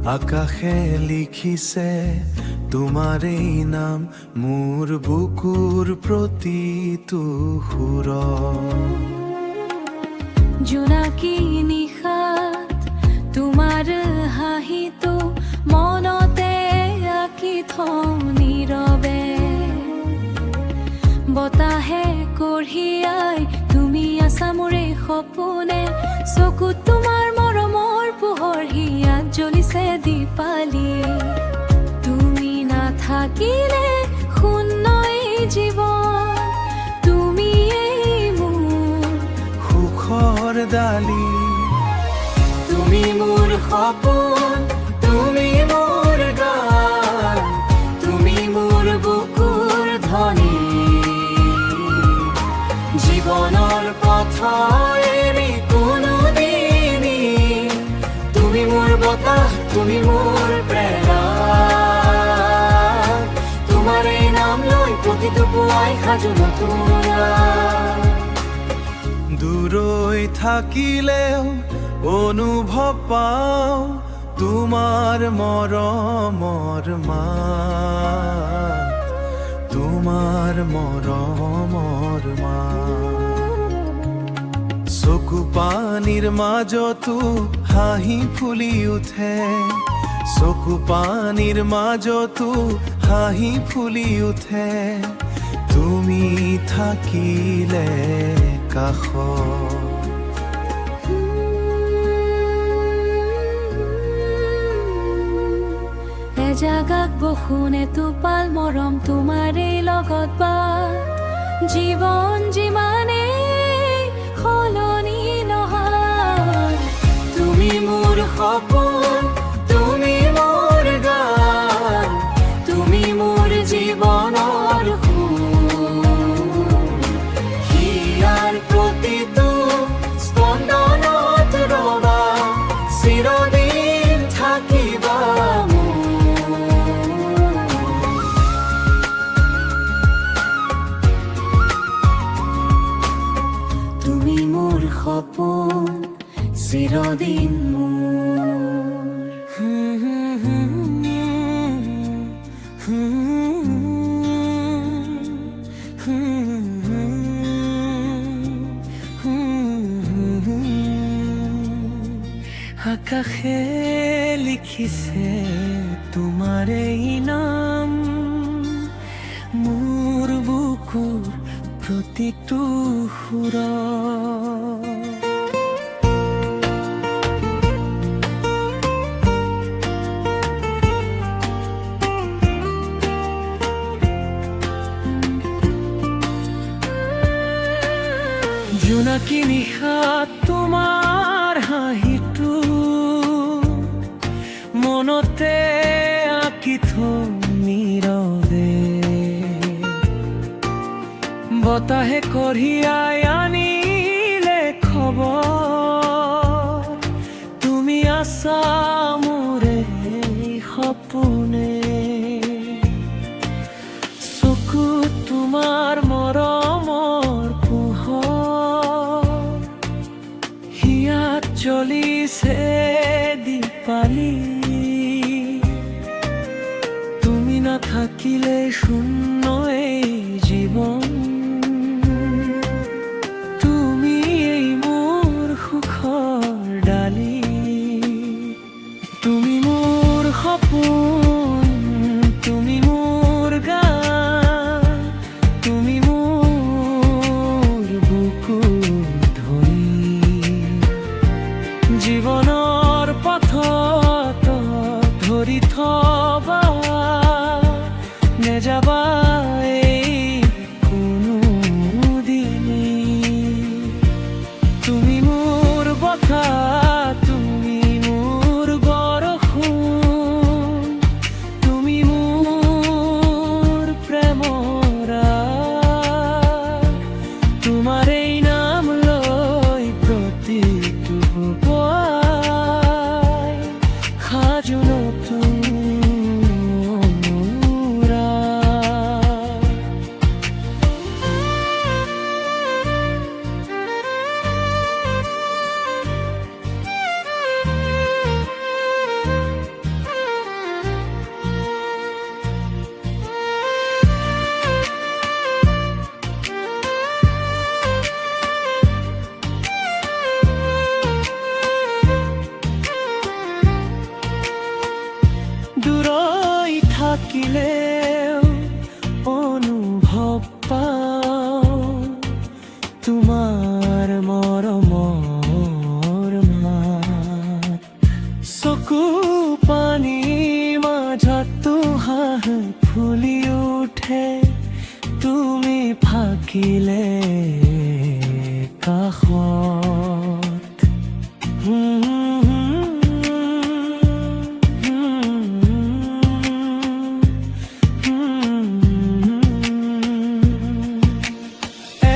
আকাশে লিখিছে তোমাৰেই নাম মোৰ বুকুৰ প্ৰতিটো সুৰত। জোনাকী নিশাত তোমাৰ হাঁহিটো মনতে আঁকি থওঁ নীৰৱে। বতাহে কঢ়িয়াই তুমি আছা মোৰে সপোনে, চকুত তোমাৰ মৰমৰ পোহৰ হিয়াত জ্বলিছে দীপালি। তুমি নাথাকিলে শূন্য এই জীৱন, তুমিয়েই মোৰ সুখৰ ডালি। তুমি মোৰ সপোন, তুমি মোৰ গান, তুমি মোৰ বুকুৰ ধ্বনি। জীৱনৰ পথ এৰি কোনোদিনি তুমি মোৰ বতাহ, তুমি মোৰ প্ৰেৰণা। তোমাৰ এই নাম লৈ প্ৰতিটো পুৱাই সাজু নতুন ৰাত। দূৰৈ থাকিলেও অনুভৱ পাওঁ তোমাৰ মৰমৰ মাত, তোমাৰ মৰমৰ মাত। চকু পানীৰ মাজতো হাঁহি ফুলি উঠে, চকু পানীৰ মাজতো হাঁহি ফুলি উঠে তুমি থাকিলে কাষত। এজাগাক বসুন এটোপাল মৰম তোমাৰেই লগত বাট। জীৱন যিমানেই সলনি নহয়, তুমি মোৰ সপোন, তুমি মোৰ গান, তুমি মোৰ জীৱনৰ সুৰ। হিয়াৰ প্ৰতিটো স্পন্দনত ৰবা, চিৰদিন থাকিবা সপোন চিৰদিন আকাশে লিখিছে তোমাৰেই নাম মোৰ বুকুৰ প্ৰতিটো সুৰত। জোনাকী নিশাত তোমাৰ হাঁহিটো মনতে আঁকি থওঁ নীৰৱে। বতাহে কঢ়িয়াই আনিলে খবৰ, তুমি আছা মোৰে সপোনে। চকুত তোমাৰ মৰমৰ পোহৰ, হিয়াত জ্বলিছে দীপালি। তুমি নাথাকিলে শূন্য এই জীৱন, তুমি এই মোৰ সুখৰ ডালি। তুমি মোৰ সপোন, তুমি মোৰ গান, তুমি মোৰ বুকুৰ ধ্বনি। জীৱনৰ পথত ধৰি থবা, নেযাবা এই থাকিলেও অনুভৱ পাওঁ তোমাৰ মৰমৰ মাত। চকু পানী মাজতো হাঁহ ফুলি উঠে তুমি থাকিলে কাষত।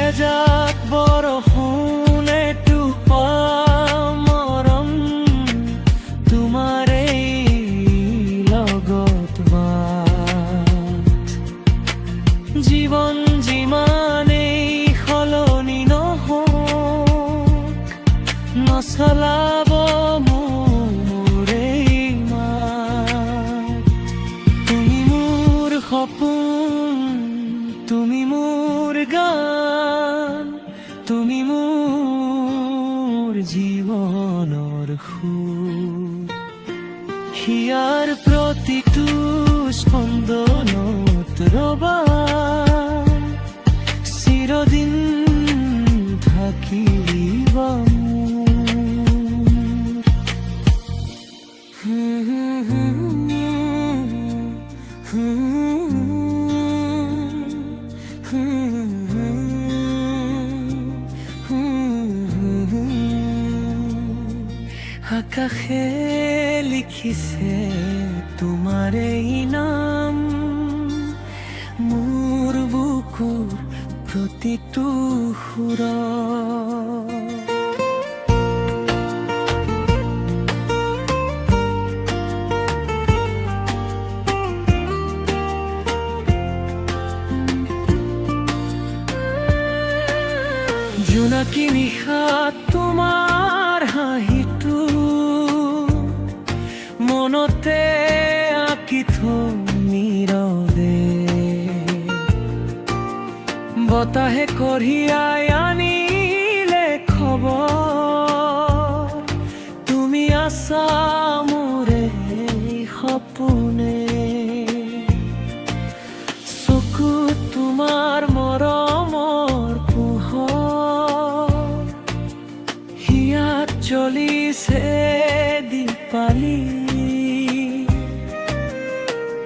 এজাক বৰষুণে টোপা মৰম তোমাৰ এই লগত বাট। জীৱন যিমানেই সলনি নহওক নচলাব মোৰ এই মাত। তুমি মোৰ সপোন, তুমি মোৰ গান, তুমি মোৰ জীৱনৰ সুৰ। হিয়াৰ প্ৰতিটো স্পন্দনত ৰবা চিৰদিন থাকিবা আকাশে লিখিছে তোমাৰ এই নাম মোৰ বুকুৰ প্ৰতিটো সুৰত। জোনাকী নিশাত তোমাৰ হাঁহিটো মনতে আঁকি থওঁ নীৰৱে। বতাহে কঢ়িয়াই আনিলে খবৰ তুমি আছা মোৰে সপোনে। চকুত তোমাৰ মৰমৰ পোহৰ হিয়াত জ্বলিছে দীপালি।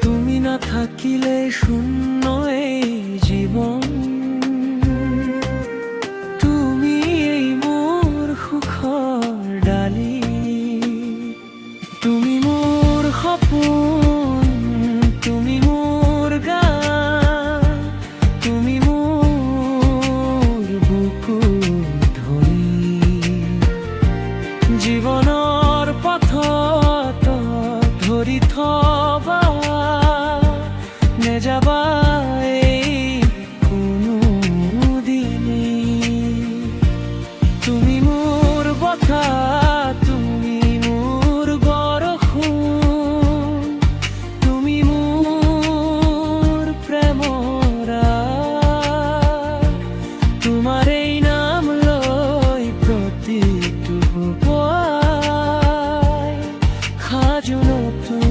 তুমি নাথাকিলে শূন্য এই জীৱন। তুমি এই মোৰ সুখৰ ডালি। তুমি মোৰ সপোন, তুমি মোৰ গান, তুমি মোৰ বুকু ধৰি। জীৱনৰ পথত ধৰি থবা নেযাবা এই কোনো দিনে। তুমি মোৰ বতাহ, তুমি মোৰ বৰষুণ, তুমি মোৰ প্ৰেমৰ আগ। তোমাৰ এই নাম লৈ প্ৰতিটো পুৱাই সাজু নতুন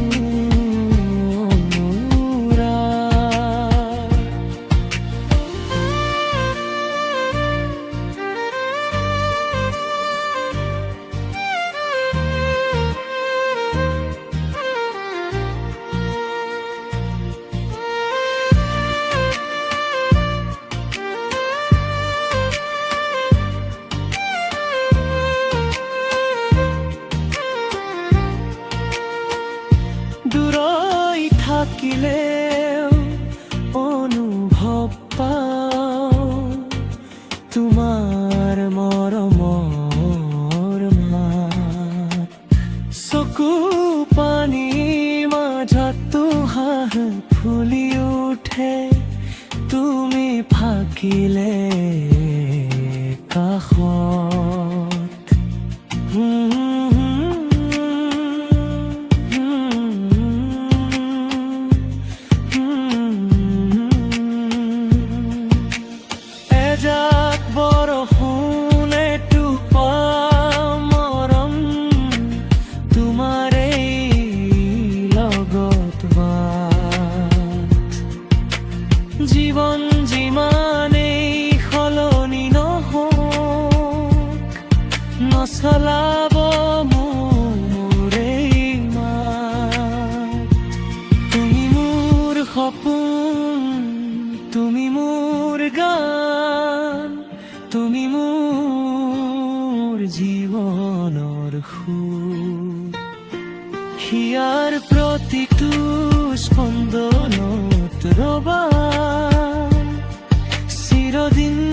দূৰৈ থাকিলেও অনুভৱ পাওঁ তোমাৰ মৰমৰ মাত। চকু পানী মাজতো হাঁহ ফুলি উঠে তুমি থাকিলে কাষত। এজাক বৰষুণে টোপা মৰম তোমাৰ এই লগত বাট। হিয়াৰ প্ৰতিটো স্পন্দনত ৰবা চিৰদিন